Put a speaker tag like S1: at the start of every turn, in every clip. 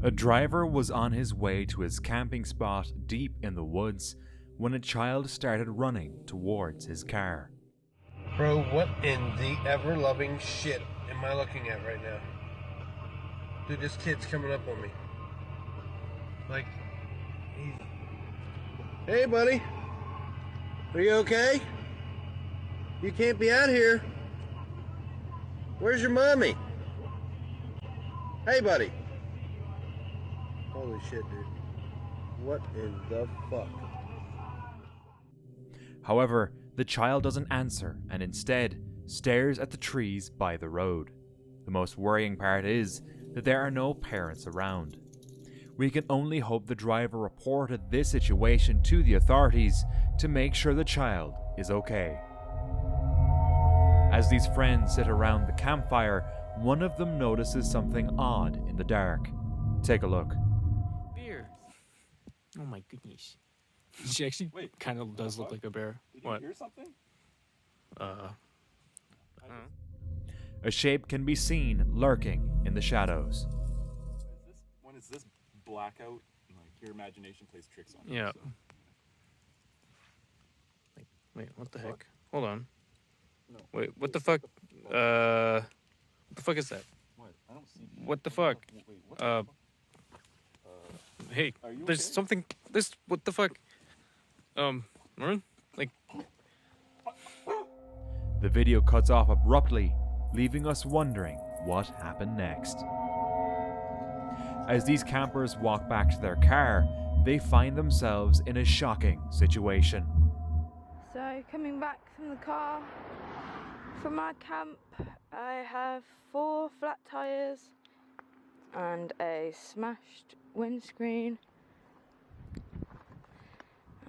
S1: A driver was on his way to his camping spot deep in the woods when a child started running towards his car.
S2: Bro, what in the ever-loving shit am I looking at right now? Dude, this kid's coming up on me. Like, hey buddy, are you okay? You can't be out here. Where's your mommy? Hey buddy. Holy shit, dude. What in the fuck?
S1: However, the child doesn't answer and instead stares at the trees by the road. The most worrying part is that there are no parents around. We can only hope the driver reported this situation to the authorities to make sure the child is okay. As these friends sit around the campfire, one of them notices something odd in the dark. Take a look.
S3: Bear. Oh my goodness. She actually kind of does look like a bear.
S4: Did you hear something?
S1: A shape can be seen lurking in the shadows.
S4: When it's this blackout, like your imagination plays tricks on you.
S3: Yeah.
S4: So.
S3: Wait, what the heck? Hold on. No. Wait, what the fuck? What the fuck is that?
S4: What? I don't see.
S3: What the fuck?
S4: Wait, what the fuck?
S3: Hey,
S4: Are you
S3: there's
S4: okay?
S3: something. This. What the fuck? Maroon? Like.
S1: The video cuts off abruptly, leaving us wondering what happened next. As these campers walk back to their car, they find themselves in a shocking situation.
S5: So coming back from the car, from our camp, I have 4 flat tyres and a smashed windscreen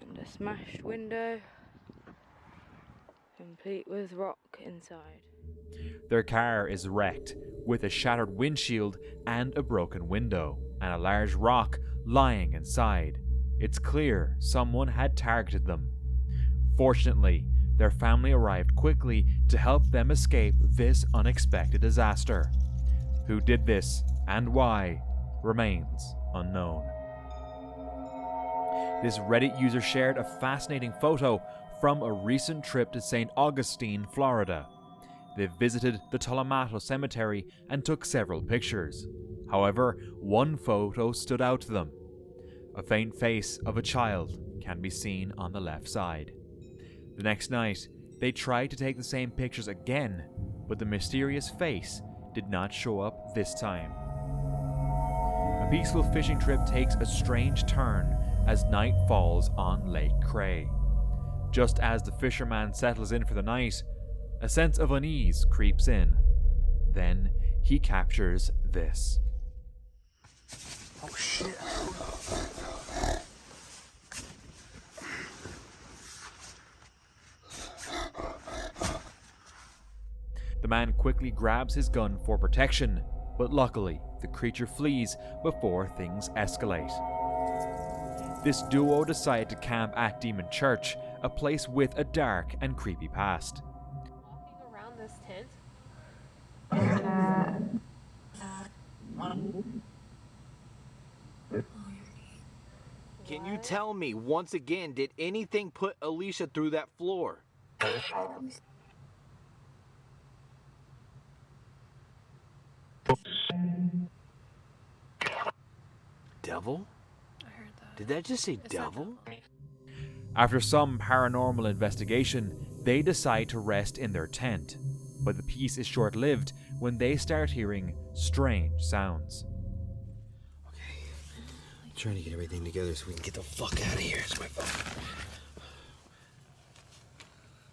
S5: and a smashed window, complete with rock inside.
S1: Their car is wrecked, with a shattered windshield and a broken window, and a large rock lying inside. It's clear someone had targeted them. Fortunately, their family arrived quickly to help them escape this unexpected disaster. Who did this and why remains unknown. This Reddit user shared a fascinating photo from a recent trip to St. Augustine, Florida. They visited the Tolomato Cemetery and took several pictures. However, one photo stood out to them. A faint face of a child can be seen on the left side. The next night, they tried to take the same pictures again, but the mysterious face did not show up this time. A peaceful fishing trip takes a strange turn as night falls on Lake Cray. Just as the fisherman settles in for the night, a sense of unease creeps in. Then he captures this.
S2: Oh shit.
S1: The man quickly grabs his gun for protection, but luckily the creature flees before things escalate. This duo decide to camp at Demon Church, a place with a dark and creepy past.
S6: Walking around this tent.
S7: Can you tell me, once again, did anything put Alicia through that floor? Devil?
S6: I heard that.
S7: Did that just say
S6: Is that
S7: devil?
S1: After some paranormal investigation, they decide to rest in their tent, but the peace is short-lived when they start hearing strange sounds.
S8: Okay, I'm trying to get everything together so we can get the fuck out of here. It's my phone.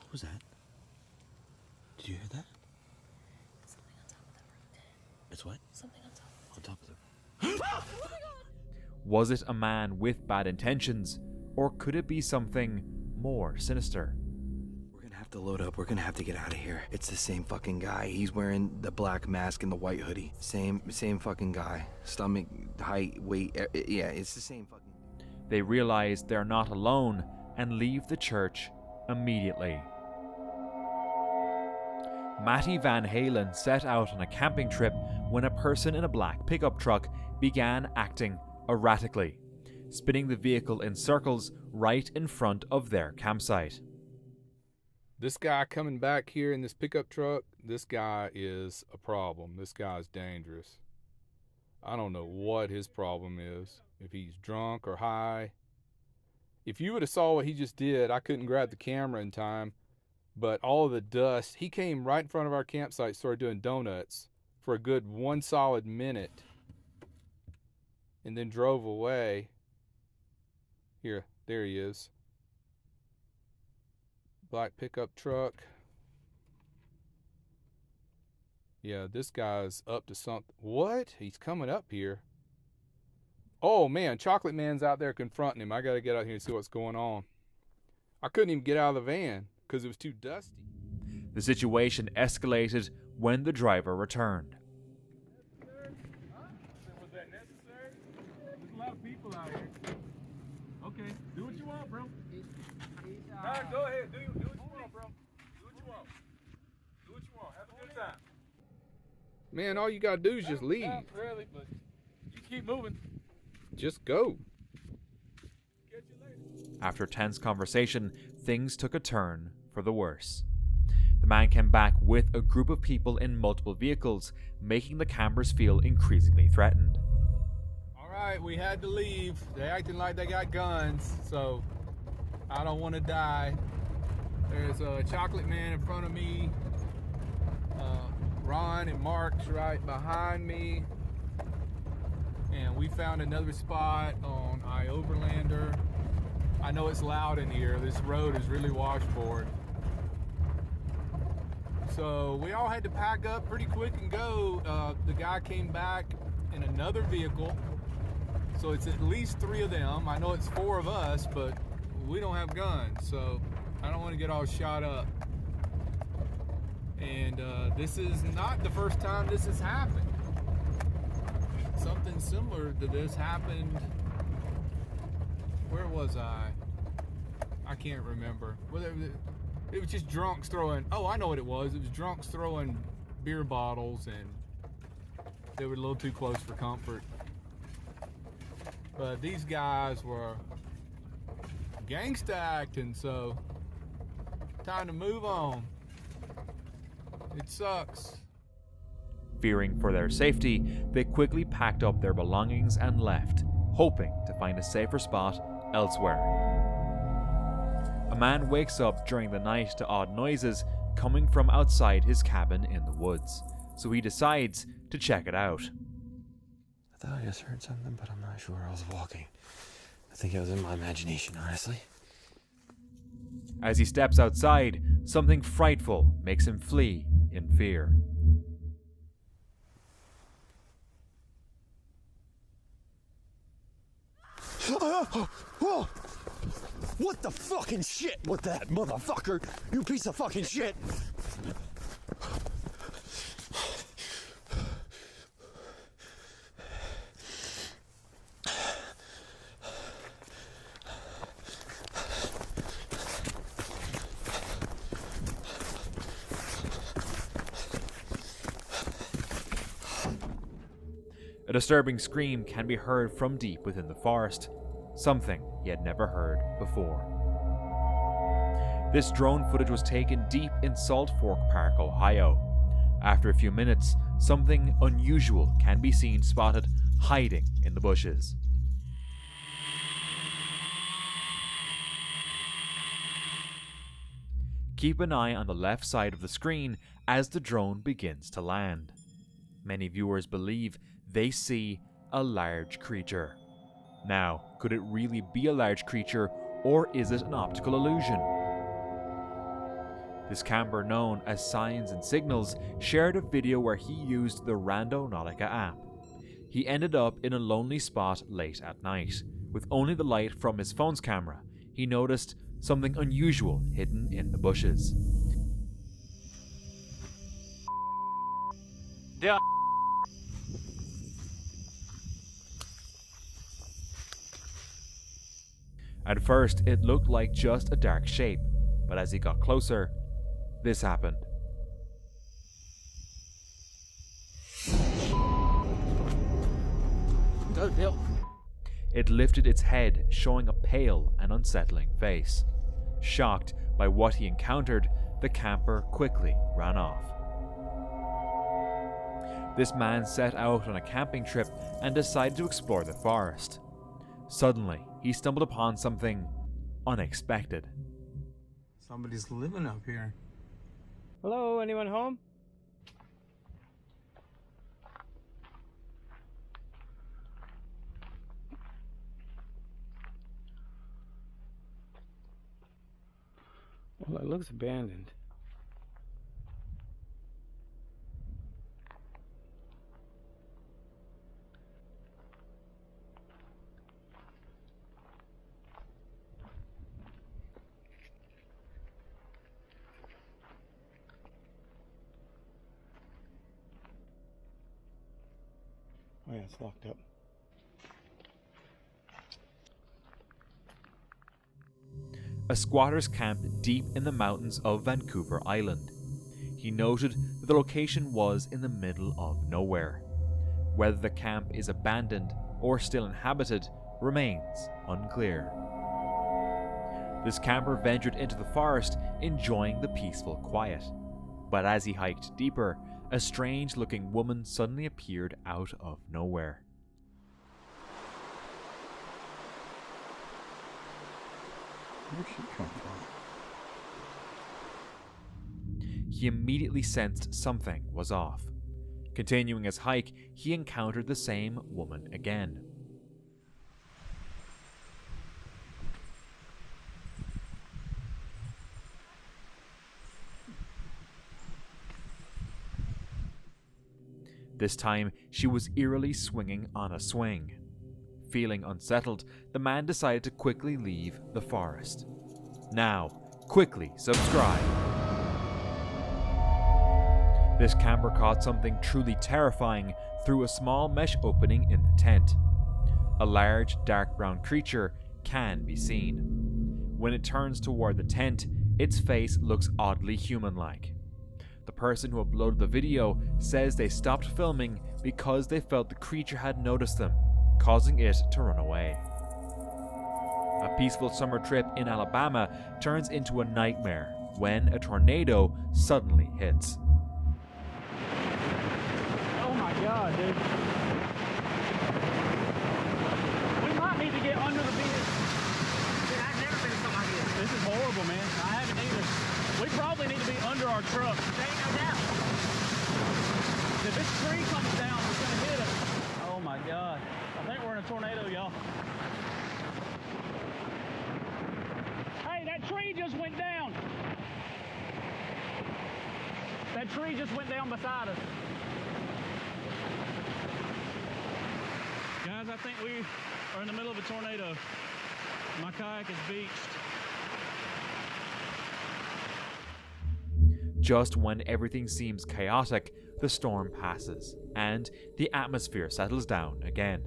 S8: What was that? Did you hear that?
S6: Something on top of the roof.
S8: It's what?
S6: Something on top of
S8: On top of the...
S1: Was it a man with bad intentions, or could it be something more sinister?
S8: We're gonna have to load up. We're gonna have to get out of here. It's the same fucking guy. He's wearing the black mask and the white hoodie. Same fucking guy. Stomach, height, weight. Yeah, it's the same fucking...
S1: They realize they're not alone and leave the church immediately. Matty Van Halen set out on a camping trip when a person in a black pickup truck began acting erratically, spinning the vehicle in circles right in front of their campsite.
S9: This guy coming back here in this pickup truck, this guy is a problem. This guy's dangerous. I don't know what his problem is, if he's drunk or high. If you would have saw what he just did, I couldn't grab the camera in time, but all of the dust, he came right in front of our campsite, started doing donuts for a good 1 solid minute, and then drove away. Here, there he is. Black pickup truck. Yeah, this guy's up to something. What? He's coming up here. Oh man, Chocolate Man's out there confronting him. I gotta get out here and see what's going on. I couldn't even get out of the van because it was too dusty.
S1: The situation escalated when the driver returned.
S9: Was that necessary? There's a lot of people out here. Okay, do what you want, bro. Alright, go ahead. Do what you want, bro. Do what you want. Do what you want. Have a good time. Man, all you gotta do is just leave.
S3: Not really, but you keep moving.
S9: Just go.
S1: After tense conversation, things took a turn for the worse. The man came back with a group of people in multiple vehicles, making the campers feel increasingly threatened.
S9: Alright, we had to leave. They acting like they got guns, so I don't want to die. There's a Chocolate Man in front of me. Ron and Mark's right behind me. And we found another spot on Overlander. I know it's loud in here. This road is really washboard. So we all had to pack up pretty quick and go. The guy came back in another vehicle. So it's at least 3 of them. I know it's 4 of us, but we don't have guns. So I don't want to get all shot up. And this is not the first time this has happened. Something similar to this happened. Where was I? I can't remember. It was just drunks throwing. Oh, I know what it was. It was drunks throwing beer bottles, and they were a little too close for comfort. But these guys were gangsta acting, so time to move on. It sucks.
S1: Fearing for their safety, they quickly packed up their belongings and left, hoping to find a safer spot elsewhere. A man wakes up during the night to odd noises coming from outside his cabin in the woods, so he decides to check it out.
S8: I thought I just heard something, but I'm not sure. I was walking. I think it was in my imagination, honestly.
S1: As he steps outside, something frightful makes him flee in fear.
S10: What the fucking shit was that, motherfucker? You piece of fucking shit!
S1: A disturbing scream can be heard from deep within the forest, something he had never heard before. This drone footage was taken deep in Salt Fork Park, Ohio. After a few minutes, something unusual can be seen spotted hiding in the bushes. Keep an eye on the left side of the screen as the drone begins to land. Many viewers believe they see a large creature. Now, could it really be a large creature, or is it an optical illusion? This camper, known as Signs and Signals, shared a video where he used the Randonautica app. He ended up in a lonely spot late at night. With only the light from his phone's camera, he noticed something unusual hidden in the bushes. At first, it looked like just a dark shape, but as he got closer, this happened. It lifted its head, showing a pale and unsettling face. Shocked by what he encountered, the camper quickly ran off. This man set out on a camping trip and decided to explore the forest. Suddenly, he stumbled upon something unexpected.
S11: Somebody's living up here.
S12: Hello, anyone home? Well, it looks abandoned. Oh yeah, it's locked up.
S1: A squatter's camp deep in the mountains of Vancouver Island. He noted that the location was in the middle of nowhere. Whether the camp is abandoned or still inhabited remains unclear. This camper ventured into the forest, enjoying the peaceful quiet. But as he hiked deeper, a strange-looking woman suddenly appeared out of nowhere.
S12: Where'd she come from?
S1: He immediately sensed something was off. Continuing his hike, he encountered the same woman again. This time, she was eerily swinging on a swing. Feeling unsettled, the man decided to quickly leave the forest. Now, quickly subscribe. This camper caught something truly terrifying through a small mesh opening in the tent. A large, dark brown creature can be seen. When it turns toward the tent, its face looks oddly human-like. The person who uploaded the video says they stopped filming because they felt the creature had noticed them, causing it to run away. A peaceful summer trip in Alabama turns into a nightmare when a tornado suddenly hits.
S12: Oh my god, dude. We might need to get under the bed. Dude, I've never been in something like this. This is horrible, man. I haven't either. We probably need to be under our truck. There ain't no doubt. If this tree comes down, it's gonna hit us. Oh my god. I think we're in a tornado, y'all. Hey, that tree just went down. That tree just went down beside us. Guys, I think we are in the middle of a tornado. My kayak is beached.
S1: Just when everything seems chaotic, the storm passes, and the atmosphere settles down again.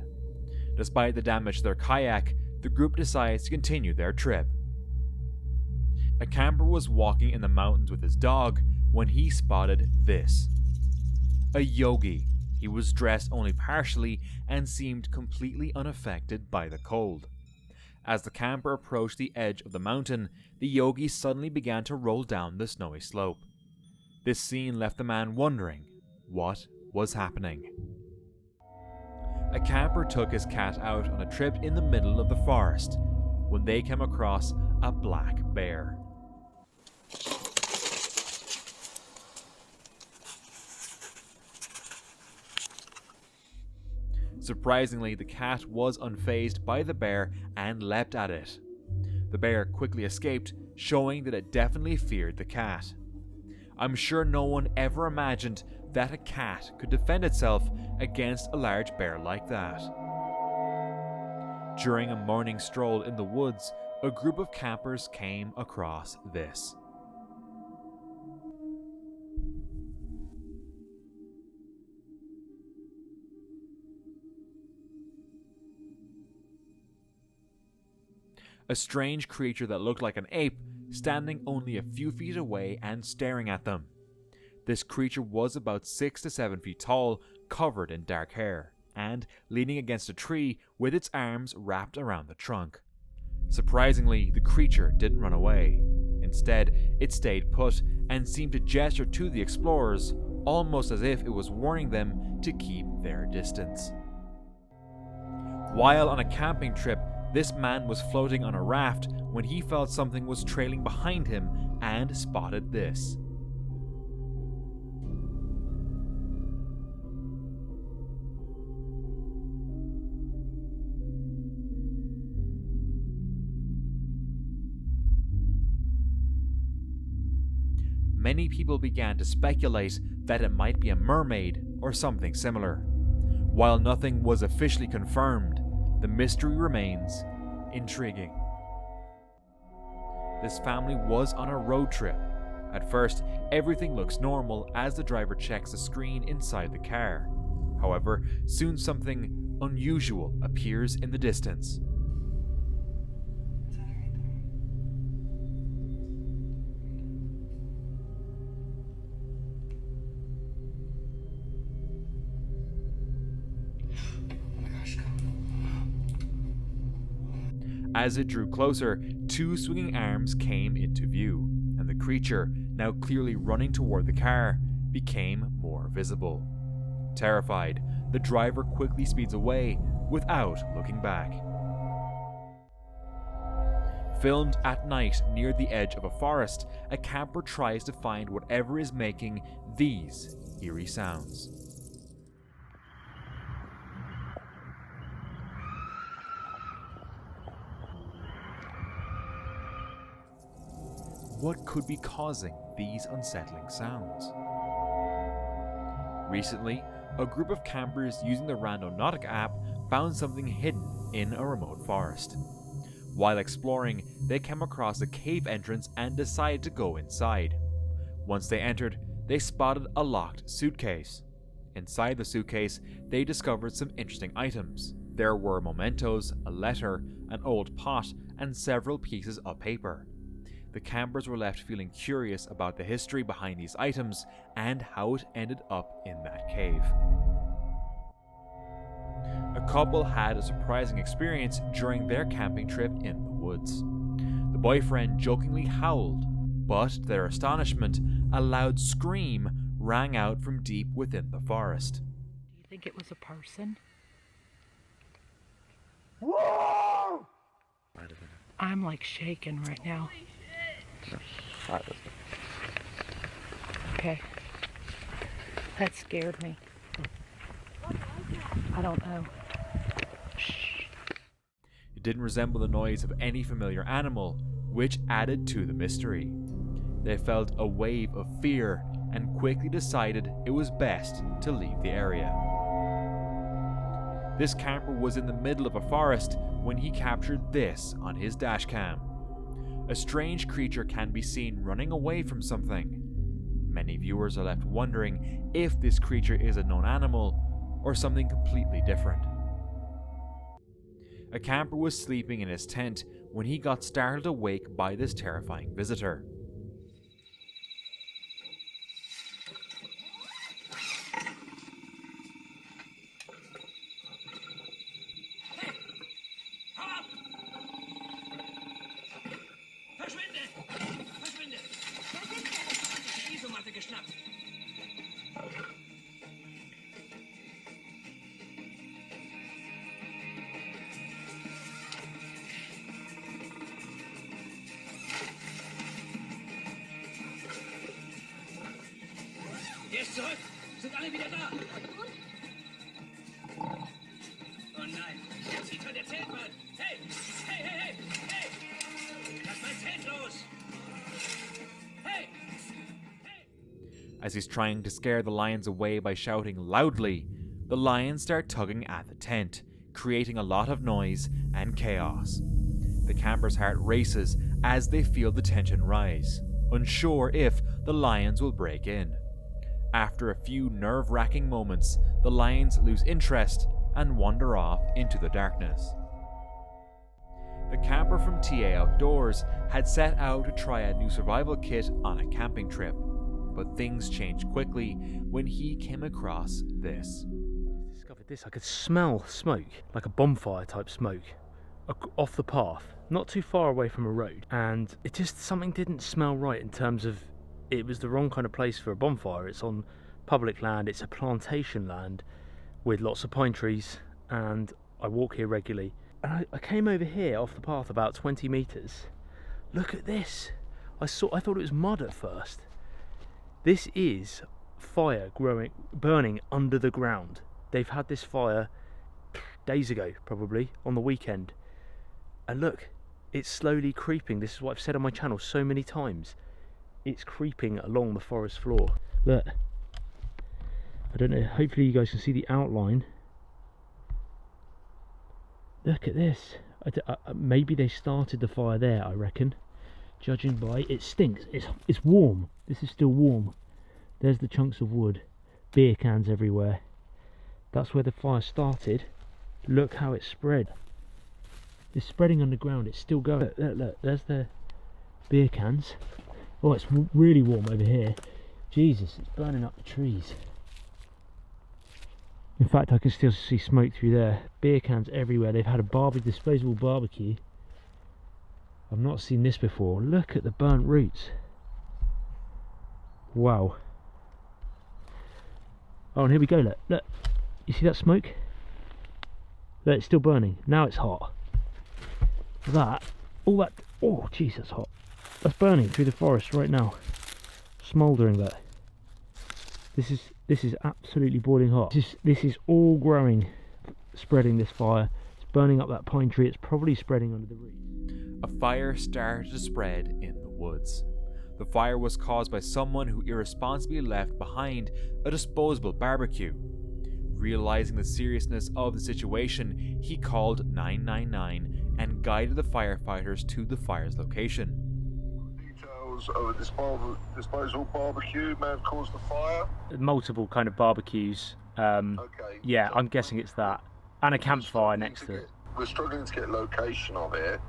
S1: Despite the damage to their kayak, the group decides to continue their trip. A camper was walking in the mountains with his dog when he spotted this. A yogi. He was dressed only partially and seemed completely unaffected by the cold. As the camper approached the edge of the mountain, the yogi suddenly began to roll down the snowy slope. This scene left the man wondering what was happening. A camper took his cat out on a trip in the middle of the forest when they came across a black bear. Surprisingly, the cat was unfazed by the bear and leapt at it. The bear quickly escaped, showing that it definitely feared the cat. I'm sure no one ever imagined that a cat could defend itself against a large bear like that. During a morning stroll in the woods, a group of campers came across this. A strange creature that looked like an ape, standing only a few feet away and staring at them. This creature was about 6 to 7 feet tall, covered in dark hair. and leaning against a tree with its arms wrapped around the trunk. Surprisingly, the creature didn't run away. Instead, it stayed put and seemed to gesture to the explorers, almost as if it was warning them to keep their distance. While on a camping trip, this man was floating on a raft when he felt something was trailing behind him and spotted this. Many people began to speculate that it might be a mermaid or something similar. While nothing was officially confirmed, the mystery remains intriguing. This family was on a road trip. At first, everything looks normal as the driver checks the screen inside the car. However, soon something unusual appears in the distance. As it drew closer, two swinging arms came into view, and the creature, now clearly running toward the car, became more visible. Terrified, the driver quickly speeds away without looking back. Filmed at night near the edge of a forest, a camper tries to find whatever is making these eerie sounds. What could be causing these unsettling sounds? Recently, a group of campers using the Randonautica app found something hidden in a remote forest. While exploring, they came across a cave entrance and decided to go inside. Once they entered, they spotted a locked suitcase. Inside the suitcase, they discovered some interesting items. There were mementos, a letter, an old pot, and several pieces of paper. The campers were left feeling curious about the history behind these items and how it ended up in that cave. A couple had a surprising experience during their camping trip in the woods. The boyfriend jokingly howled, but to their astonishment, a loud scream rang out from deep within the forest.
S13: Do you think it was a person?
S10: Whoa!
S13: I'm like shaking right now. Okay. That scared me. I don't know. Shh.
S1: It didn't resemble the noise of any familiar animal, which added to the mystery. They felt a wave of fear and quickly decided it was best to leave the area. This camper was in the middle of a forest when he captured this on his dashcam. A strange creature can be seen running away from something. Many viewers are left wondering if this creature is a known animal or something completely different. A camper was sleeping in his tent when he got startled awake by this terrifying visitor.
S14: Jetzt zurück! Sind alle wieder da? Oh nein! Jetzt zieht von der Zeltwand! Hey! Hey, hey, hey! Hey! Lass mein Zelt los! Hey!
S1: As he's trying to scare the lions away by shouting loudly, the lions start tugging at the tent, creating a lot of noise and chaos. The camper's heart races as they feel the tension rise, unsure if the lions will break in. After a few nerve-wracking moments, the lions lose interest and wander off into the darkness. The camper from TA Outdoors had set out to try a new survival kit on a camping trip, but things changed quickly when he came across this.
S10: Discovered
S15: over this. I could smell smoke, like a bonfire type smoke, off the path, not too far away from a road. And it just, something didn't smell right in terms of, it was the wrong kind of place for a bonfire. It's on public land, it's a plantation land with lots of pine trees, and I walk here regularly. And I came over here off the path about 20 meters. Look at this. I thought it was mud at first. This is fire burning under the ground. They've had this fire days ago, probably on the weekend. And look, it's slowly creeping. This is what I've said on my channel so many times. It's creeping along the forest floor. Look, I don't know, hopefully you guys can see the outline. Look at this. Maybe they started the fire there, I reckon. Judging by, it stinks. It's warm. This is still warm. There's the chunks of wood. Beer cans everywhere. That's where the fire started. Look how it spread. It's spreading underground. It's still going. Look, there's the beer cans. Oh, it's really warm over here. Jesus, it's burning up the trees. In fact, I can still see smoke through there. Beer cans everywhere. They've had a disposable barbecue. I've not seen this before. Look at the burnt roots. Wow. Oh, and here we go. Look, look. You see that smoke? Look, it's still burning. Now it's hot. All that. Oh, jeez, that's hot. That's burning through the forest right now. Smouldering that. This is absolutely boiling hot. This is all growing, spreading this fire. It's burning up that pine tree. It's probably spreading under the roots.
S1: A fire started to spread in the woods. The fire was caused by someone who irresponsibly left behind a disposable barbecue. Realizing the seriousness of the situation, he called 999 and guided the firefighters to the fire's location.
S16: Details of a disposable barbecue may have caused the fire.
S15: Multiple kind of barbecues.
S16: Okay.
S15: Yeah, I'm guessing it's that. And a campfire next to it.
S16: We're struggling to get location of it.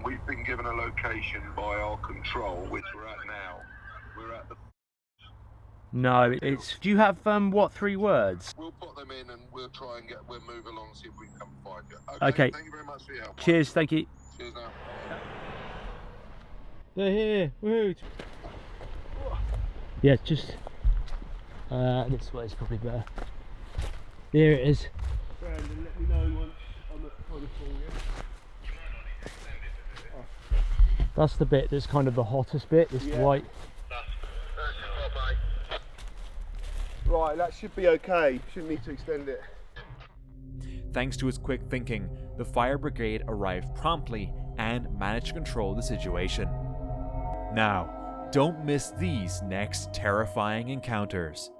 S16: We've been given a location by our control, which we're at now. We're at the...
S15: No, it's... Do you have, what, 3 words?
S16: We'll put them in and we'll try and we'll move along and see if we can come find you.
S15: Okay.
S16: Thank you very much for your help.
S15: Cheers, thank you.
S16: Cheers now.
S15: They're here. Woohoo! Yeah, just... this way is probably better. There it is.
S2: Brandon, let me know once I'm at kind of full, yeah?
S15: That's the bit that's kind of the hottest bit, this white.
S2: Right, that should be okay. Shouldn't need to extend it.
S1: Thanks to his quick thinking, the fire brigade arrived promptly and managed to control the situation. Now, don't miss these next terrifying encounters.